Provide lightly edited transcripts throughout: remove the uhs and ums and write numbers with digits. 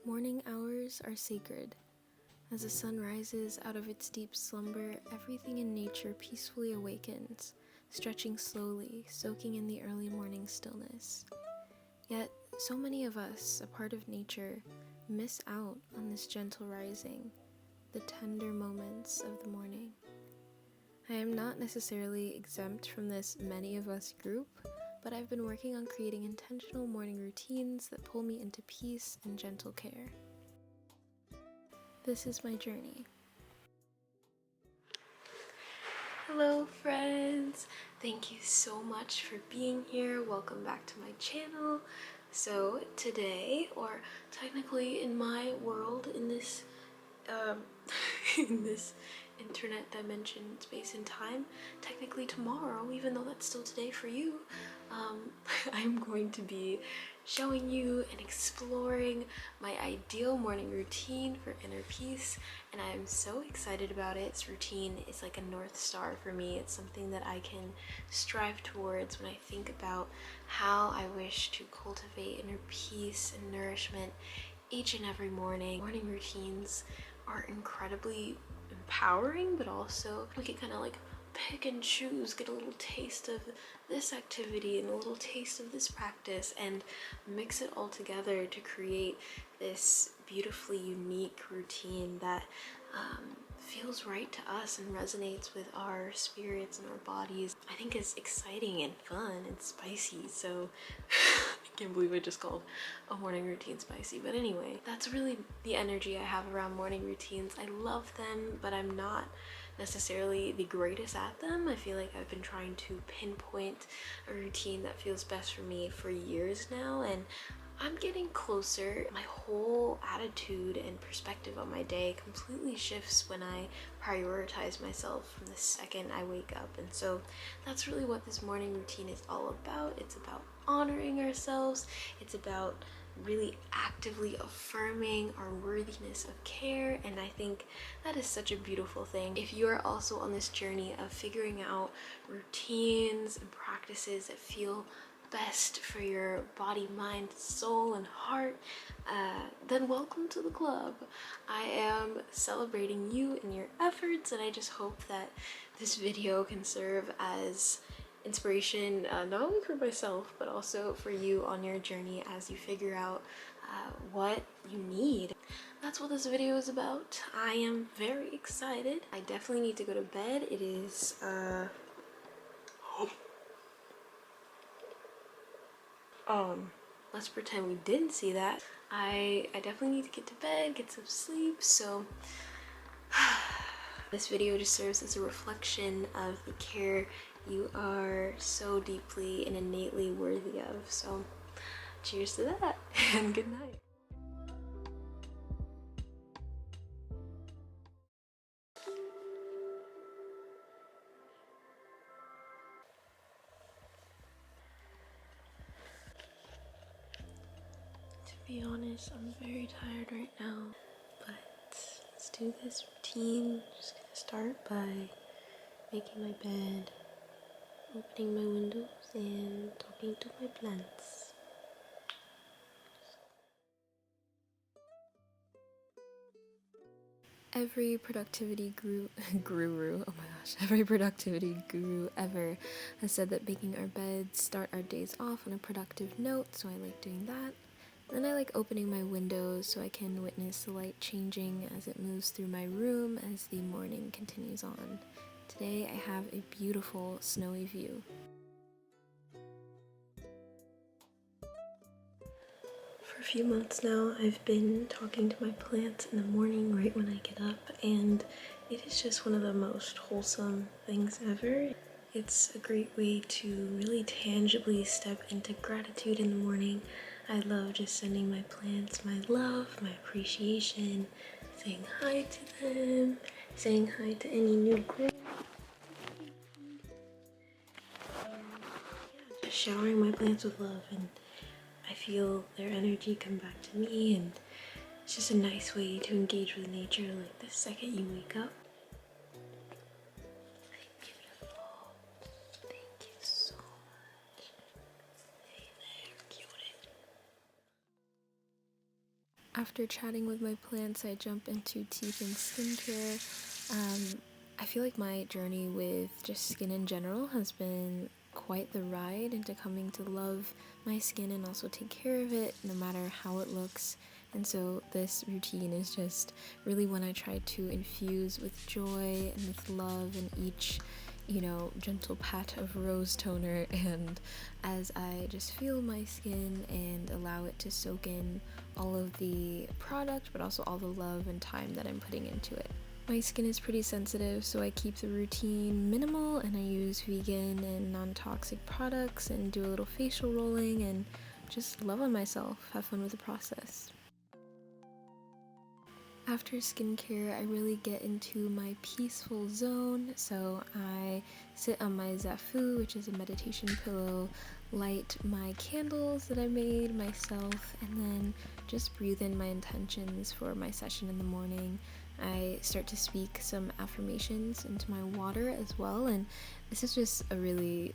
Morning hours are sacred. As the sun rises out of its deep slumber, everything in nature peacefully awakens, stretching slowly, soaking in the early morning stillness. Yet, so many of us, a part of nature, miss out on this gentle rising, the tender moments of the morning. I am not necessarily exempt from this many of us group, but I've been working on creating intentional morning routines that pull me into peace and gentle care. This is my journey. Hello friends! Thank you so much for being here. Welcome back to my channel. So today, or technically in my world, in this in this internet dimension, space and time, technically tomorrow, even though that's still today for you, I'm going to be showing you and exploring my ideal morning routine for inner peace, and I am so excited about it. This routine is like a North Star for me. It's something that I can strive towards when I think about how I wish to cultivate inner peace and nourishment each and every morning. Morning routines are incredibly empowering, but also we can kind of like pick and choose, get a little taste of this activity and a little taste of this practice, and mix it all together to create this beautifully unique routine that feels right to us and resonates with our spirits and our bodies. I think it's exciting and fun and spicy, so I can't believe I just called a morning routine spicy. But anyway, that's really the energy I have around morning routines. I love them, but I'm not necessarily the greatest at them. I feel like I've been trying to pinpoint a routine that feels best for me for years now, and I'm getting closer. My whole attitude and perspective on my day completely shifts when I prioritize myself from the second I wake up. And so that's really what this morning routine is all about. It's about honoring ourselves. It's about really actively affirming our worthiness of care, and I think that is such a beautiful thing. If you are also on this journey of figuring out routines and practices that feel best for your body, mind, soul, and heart, then welcome to the club. I am celebrating you and your efforts, and I just hope that this video can serve as inspiration, not only for myself, but also for you on your journey as you figure out what you need. That's what this video is about. I am very excited. I definitely need to go to bed. It is, let's pretend we didn't see that. I definitely need to get to bed, get some sleep, so this video just serves as a reflection of the care you are so deeply and innately worthy of. So cheers to that, and good night. To be honest, I'm very tired right now, but let's do this routine. Just gonna start by making my bed, opening my windows, and talking to my plants. Every productivity guru, oh my gosh, every productivity guru ever has said that making our beds start our days off on a productive note, so I like doing that. Then I like opening my windows so I can witness the light changing as it moves through my room as the morning continues on. Today I have a beautiful snowy view. For a few months now, I've been talking to my plants in the morning right when I get up, and it is just one of the most wholesome things ever. It's a great way to really tangibly step into gratitude in the morning. I love just sending my plants my love, my appreciation, saying hi to them, saying hi to any new growth, just showering my plants with love, and I feel their energy come back to me, and it's just a nice way to engage with nature, like the second you wake up. Beautiful. Thank you so much. Hey there, cutie. After chatting with my plants, I jump into teeth and skincare. I feel like my journey with just skin in general has been quite the ride into coming to love my skin and also take care of it no matter how it looks. And so this routine is just really one I try to infuse with joy and with love in each, gentle pat of rose toner, and as I just feel my skin and allow it to soak in all of the product, but also all the love and time that I'm putting into it. My skin is pretty sensitive, so I keep the routine minimal and I use vegan and non-toxic products and do a little facial rolling and just love on myself, have fun with the process. After skincare, I really get into my peaceful zone. So I sit on my Zafu, which is a meditation pillow, light my candles that I made myself, and then just breathe in my intentions for my session in the morning. I start to speak some affirmations into my water as well, and this is just a really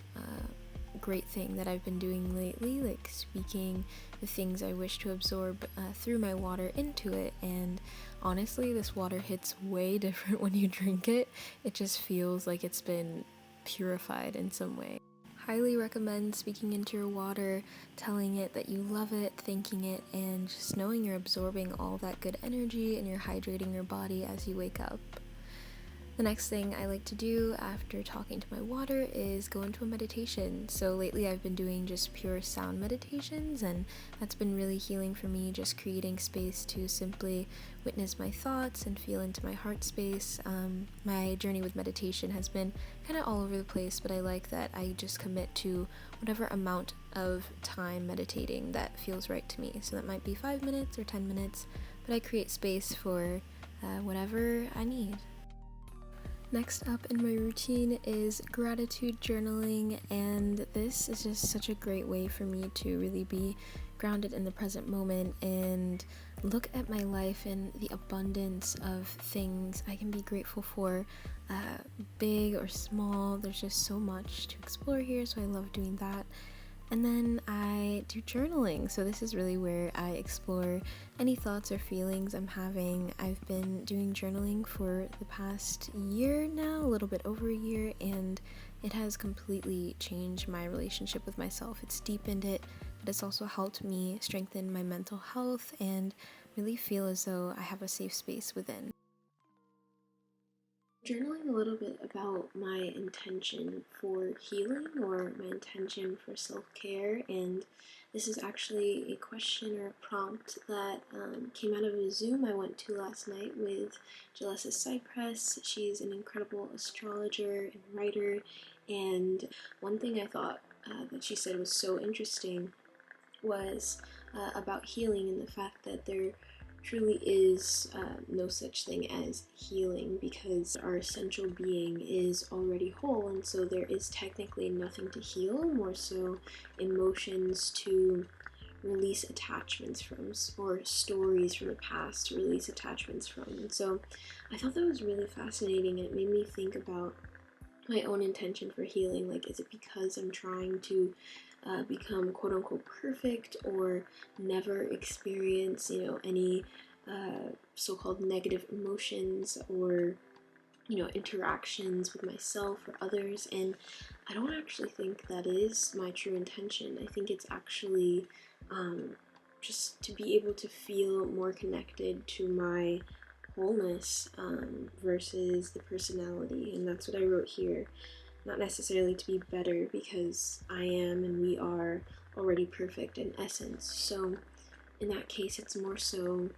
great thing that I've been doing lately, like speaking the things I wish to absorb through my water into it. And honestly, this water hits way different when you drink it. It just feels like it's been purified in some way. Highly recommend speaking into your water, telling it that you love it, thanking it, and just knowing you're absorbing all that good energy and you're hydrating your body as you wake up. The next thing I like to do after talking to my water is go into a meditation. So lately I've been doing just pure sound meditations, and that's been really healing for me, just creating space to simply witness my thoughts and feel into my heart space. My journey with meditation has been kind of all over the place, but I like that I just commit to whatever amount of time meditating that feels right to me. So that might be 5 minutes or 10 minutes, but I create space for whatever I need. Next up in my routine is gratitude journaling, and this is just such a great way for me to really be grounded in the present moment and look at my life and the abundance of things I can be grateful for, big or small. There's just so much to explore here, so I love doing that. And then I do journaling. So this is really where I explore any thoughts or feelings I'm having. I've been doing journaling for the past year now, a little bit over a year, and it has completely changed my relationship with myself. It's deepened it, but it's also helped me strengthen my mental health and really feel as though I have a safe space within. Journaling a little bit about my intention for healing or my intention for self-care, and this is actually a question or a prompt that came out of a Zoom I went to last night with Jalessa Cypress. She's an incredible astrologer and writer, and one thing I thought that she said was so interesting was about healing and the fact that there truly is no such thing as healing, because our essential being is already whole, and so there is technically nothing to heal, more so emotions to release attachments from, or stories from the past to release attachments from. And so I thought that was really fascinating, and it made me think about my own intention for healing. Like, is it because I'm trying to become quote unquote perfect or never experience, any so-called negative emotions or, interactions with myself or others? And I don't actually think that is my true intention. I think it's actually just to be able to feel more connected to my wholeness versus the personality. And that's what I wrote here. Not necessarily to be better, because I am and we are already perfect in essence. So in that case, it's more so,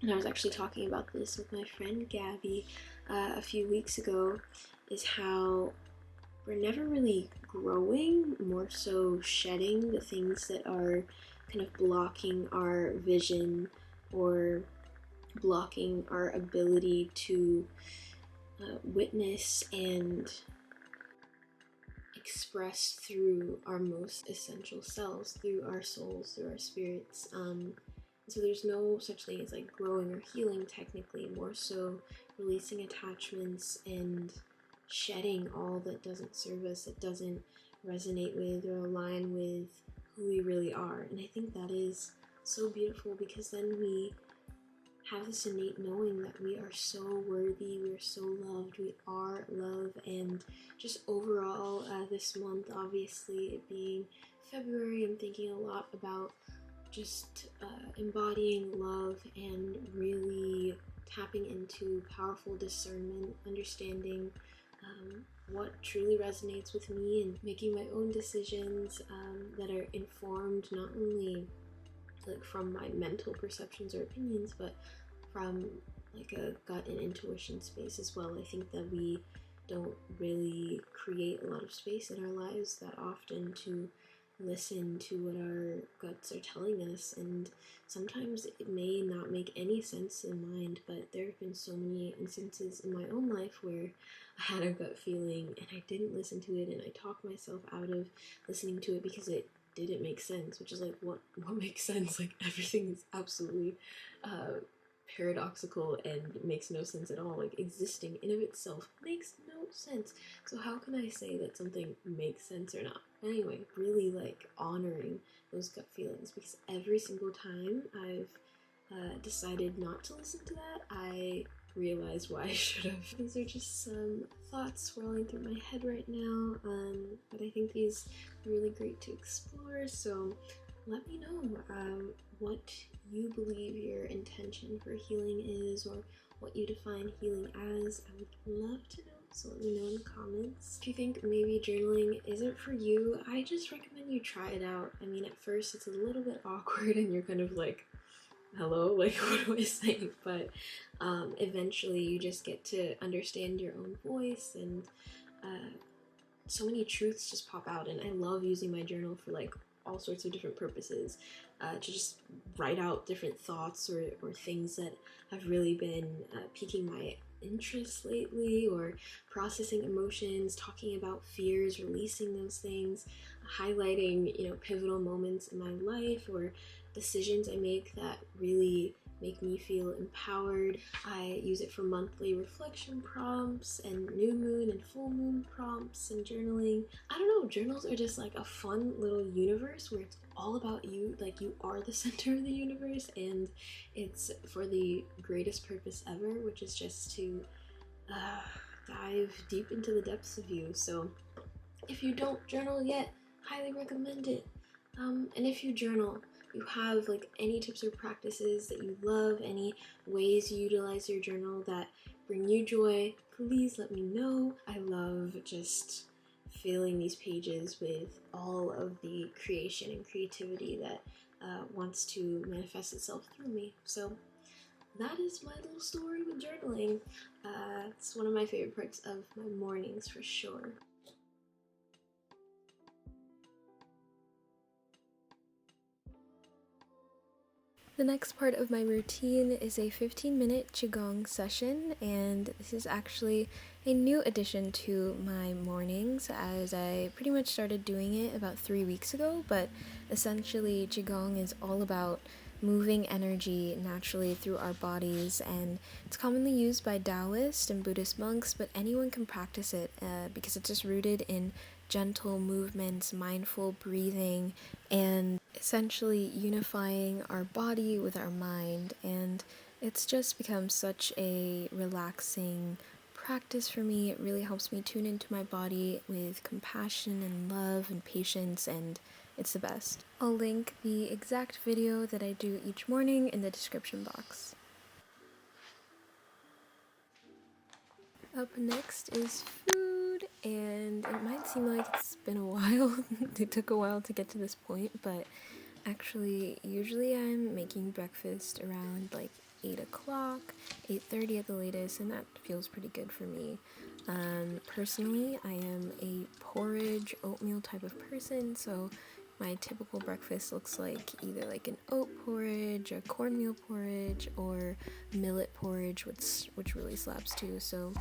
and I was actually talking about this with my friend Gabby a few weeks ago, is how we're never really growing, more so shedding the things that are kind of blocking our vision or blocking our ability to witness and express through our most essential selves, through our souls, through our spirits. So there's no such thing as like growing or healing technically, more so releasing attachments and shedding all that doesn't serve us, that doesn't resonate with or align with who we really are. And I think that is so beautiful, because then we have this innate knowing that we are so worthy, we are so loved, we are love. And just overall, this month, obviously it being February, I'm thinking a lot about just embodying love and really tapping into powerful discernment, understanding what truly resonates with me, and making my own decisions that are informed not only like from my mental perceptions or opinions, but from like a gut and intuition space as well. I think that we don't really create a lot of space in our lives that often to listen to what our guts are telling us, and sometimes it may not make any sense in mind, but there have been so many instances in my own life where I had a gut feeling and I didn't listen to it, and I talked myself out of listening to it because it didn't make sense, which is like, what makes sense? Like, everything is absolutely paradoxical and makes no sense at all. Like, existing in of itself makes no sense. So how can I say that something makes sense or not? Anyway, really like honoring those gut feelings, because every single time I've decided not to listen to that, I realize why I should have. These are just some thoughts swirling through my head right now, but I think these are really great to explore. So let me know what you believe your intention for healing is, or what you define healing as. I would love to know, so let me know in the comments. If you think maybe journaling isn't for you, I just recommend you try it out. I mean, at first it's a little bit awkward and you're kind of like, hello, like, what do I say? But eventually you just get to understand your own voice, and so many truths just pop out. And I love using my journal for like all sorts of different purposes, to just write out different thoughts or things that have really been piquing my interest lately, or processing emotions, talking about fears, releasing those things, highlighting, pivotal moments in my life or decisions I make that really make me feel empowered. I use it for monthly reflection prompts and new moon and full moon prompts and journaling. I don't know, journals are just like a fun little universe where it's all about you, like you are the center of the universe, and it's for the greatest purpose ever, which is just to dive deep into the depths of you. So if you don't journal yet, highly recommend it. And if you journal, you have like any tips or practices that you love, any ways you utilize your journal that bring you joy, please let me know. I love just filling these pages with all of the creation and creativity that wants to manifest itself through me. So that is my little story with journaling. It's one of my favorite parts of my mornings for sure. The next part of my routine is a 15-minute Qigong session, and this is actually a new addition to my mornings, as I pretty much started doing it about 3 weeks ago. But essentially Qigong is all about moving energy naturally through our bodies, and it's commonly used by Taoist and Buddhist monks, but anyone can practice it because it's just rooted in gentle movements, mindful breathing, and essentially unifying our body with our mind. And it's just become such a relaxing practice for me. It really helps me tune into my body with compassion and love and patience, and it's the best. I'll link the exact video that I do each morning in the description box. Up next is food, and it might seem like it's been a while. It took a while to get to this point, but actually usually I'm making breakfast around like 8 o'clock, 8:30 at the latest, and that feels pretty good for me. Personally, I am a porridge oatmeal type of person, so my typical breakfast looks like either like an oat porridge, a cornmeal porridge, or millet porridge, which really slaps too. So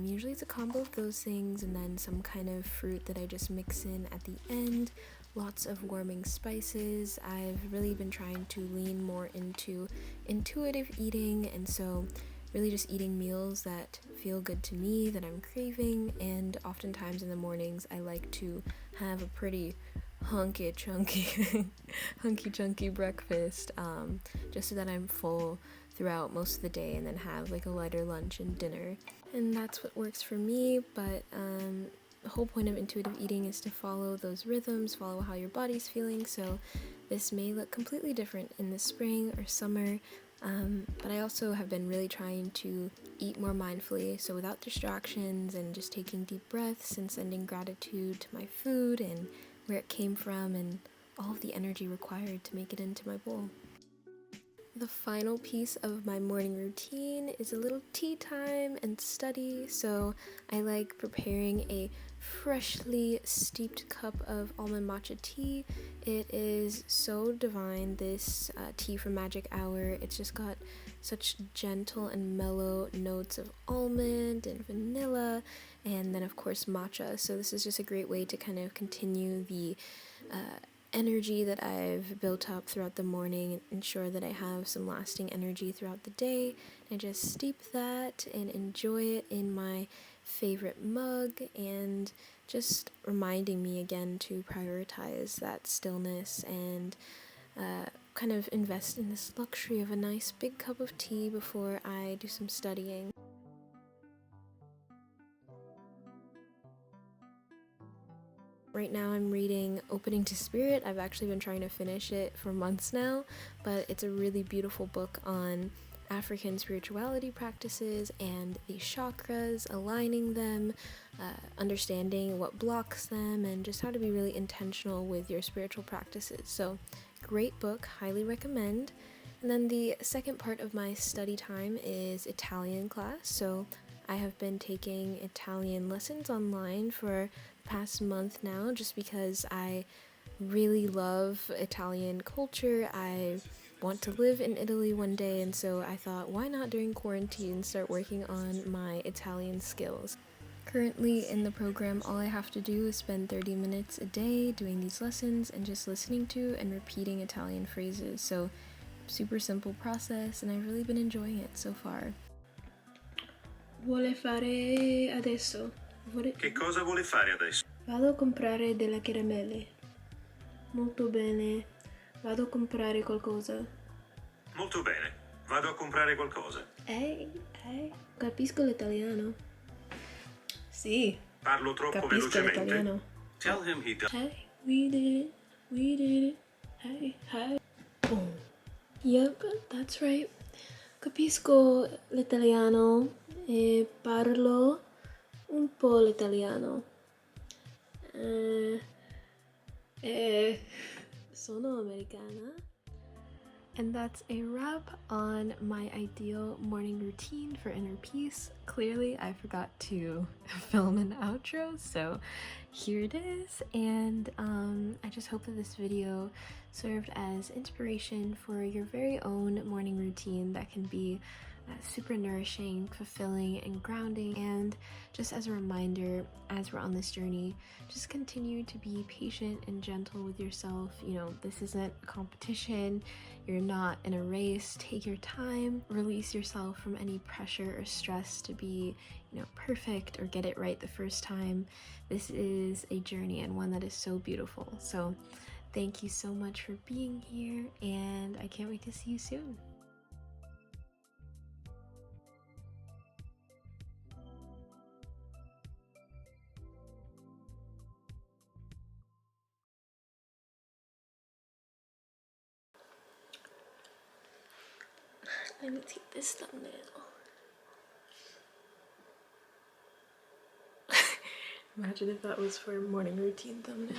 usually it's a combo of those things, and then some kind of fruit that I just mix in at the end. Lots of warming spices. I've really been trying to lean more into intuitive eating, and so really just eating meals that feel good to me, that I'm craving. And oftentimes in the mornings I like to have a pretty hunky chunky hunky chunky breakfast, just so that I'm full throughout most of the day, and then have like a lighter lunch and dinner. And that's what works for me. But the whole point of intuitive eating is to follow those rhythms, follow how your body's feeling. So this may look completely different in the spring or summer, but I also have been really trying to eat more mindfully, so without distractions, and just taking deep breaths and sending gratitude to my food and where it came from and all of the energy required to make it into my bowl. The final piece of my morning routine is a little tea time and study. So I like preparing a freshly steeped cup of almond matcha tea. It is so divine, this tea from Magic Hour. It's just got such gentle and mellow notes of almond and vanilla, and then of course matcha. So this is just a great way to kind of continue the energy that I've built up throughout the morning and ensure that I have some lasting energy throughout the day. I just steep that and enjoy it in my favorite mug, and just reminding me again to prioritize that stillness and kind of invest in this luxury of a nice big cup of tea before I do some studying. Right now I'm reading Opening to Spirit. I've actually been trying to finish it for months now, but it's a really beautiful book on African spirituality practices and the chakras, aligning them, understanding what blocks them, and just how to be really intentional with your spiritual practices. So, great book, highly recommend. And then the second part of my study time is Italian class. So I have been taking Italian lessons online for the past month now, just because I really love Italian culture. I want to live in Italy one day, and so I thought, why not during quarantine start working on my Italian skills? Currently in the program, all I have to do is spend 30 minutes a day doing these lessons and just listening to and repeating Italian phrases. So super simple process, and I've really been enjoying it so far. Vuole fare adesso? Che cosa vuole fare adesso? Vado a comprare delle caramelle. Molto bene. Vado a comprare qualcosa. Molto bene. Vado a comprare qualcosa. Capisco l'italiano. Sì. Parlo troppo Capisco velocemente. l'italiano. Tell him he does. Hey, we did it. We did it. Hey. Oh. Yep, that's right. Capisco l'italiano e parlo un po' l'italiano. Sono americana. And that's a wrap on my ideal morning routine for inner peace. Clearly, I forgot to film an outro, so here it is. And I just hope that this video served as inspiration for your very own morning routine that can be super nourishing, fulfilling, and grounding. And just as a reminder, as we're on this journey, just continue to be patient and gentle with yourself. You know, this isn't a competition. You're not in a race. Take your time. Release yourself from any pressure or stress to be, perfect or get it right the first time. This is a journey, and one that is so beautiful. So thank you so much for being here, and I can't wait to see you soon. Let me take this thumbnail. Imagine if that was for a morning routine thumbnail.